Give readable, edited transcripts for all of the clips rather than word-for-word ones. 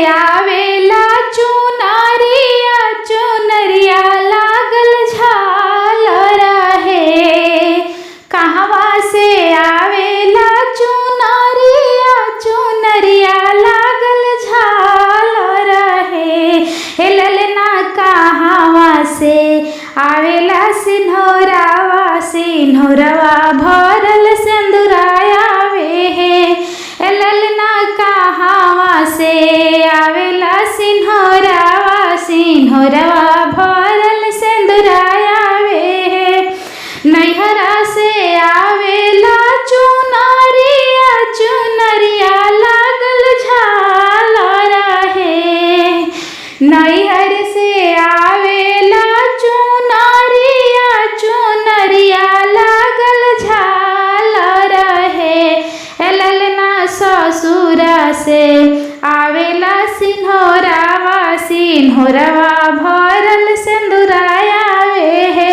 आवेला चुनरिया चुनरिया लागल झालर है। कहवा से आवेला चुनरिया चुनरिया लागल झालर है। हे ललना कहवा से आवेला सिन्होरावा सिन्होरवा भरल सिंदूरायावे है। हे ललना कहवा से आवेला सिन्होरावा सिन्होरवा भरल सिंदूरायावे है। नैहरा से आवेला चुनरिया चुनरिया लागल झालर है। नैहर से आवेला चुनरिया चुनरिया लागल झालर है। ललना ससुरा से आवेला सिन्होरावा सिन्होरवा भरल सिंदूरायावे है।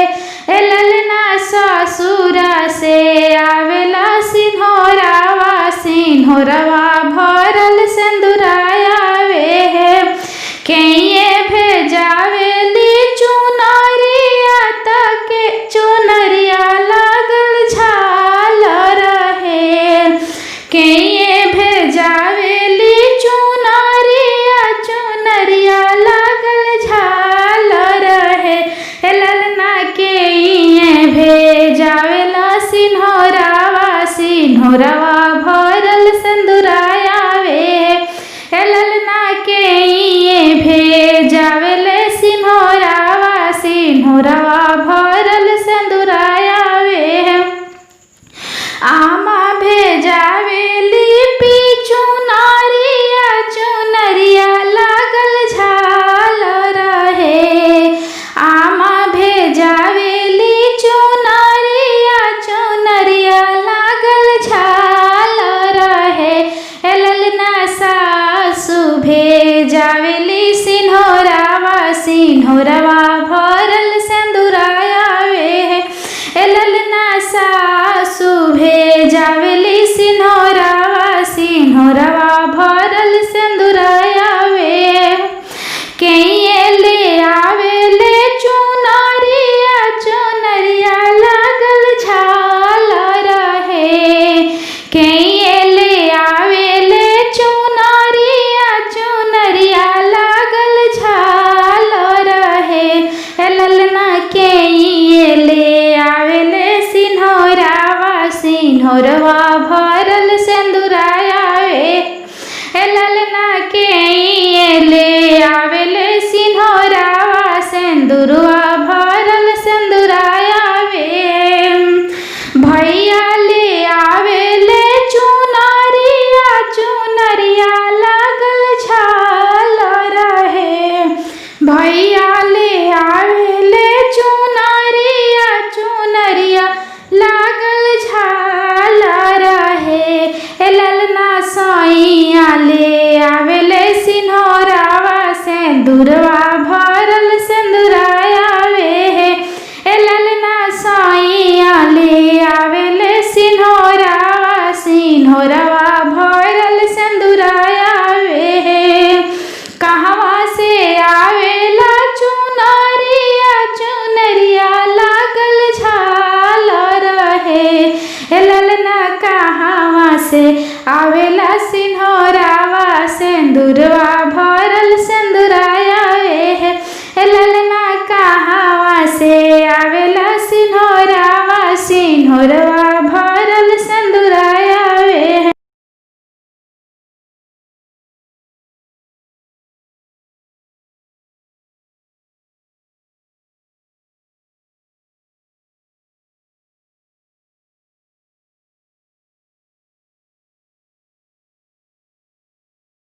ललना ससुरा से आवेला सिन्होरावा सिन्होरवा भरल सिंदूरायावे है। कहिए भेजावेली चुनरिया तके चुनरिया लागल झालर है। कहिए भेजावेली चुनरिया चुनरिया लागल झालर है। ललना कहिए भेजावेला सिन्होरावा सिन्होरवा भरल सिंदूरायावे है। ललना कहिए भेजावेले सिन्होरावा सिन्होरवा भरल सिंदूरायावे है। आमा भेजावेली पीछू नारिया चुनरिया लागल झालर है। आमा भेजावेली चुनरिया चुनरिया लागल झालर है। ललना सासु भेजावेली सिन्होरावा सिन्होरवा भरल सिंदूरायावे है। ललना सासु भेजावेली सिन्होरावा सिन्होरवा भरल सिंदूरायावे। कहिए ले आवेले चुनरिया चुनरिया लागल झालर है। कहिए ले आवेले चुनरिया चुनरिया लागल झालर है। ललना कहिए ले आवेले सिन्होरावा सिन्होरवा भरल सिंदूरायावे। ललना कहिए ले आवेले सिन्होरावा सिंदूरवा भरल सिंदूरायावे। भैया ले आवेले चुनरिया चुनरिया लागल झालर है। भैया ले आवेले चुनरिया चुनरिया लागल झालर है। ललना सैया ले आवेले सिन्होरावा सिंदूरवा भरल सिंदूरायावे है। ललना सैया ले आवेले सिन्होरावा सिन्होरवा भरल सिंदूरायावे है। कहवा से आवेला चुनरिया चुनरिया लागल झालर है। ललना कहवा से आवेला सिन्होरावा सिंदूरवा भरल सिंदूरायावे है। ललना कहवा से आवेला सिन्होरावा सिन्होरवा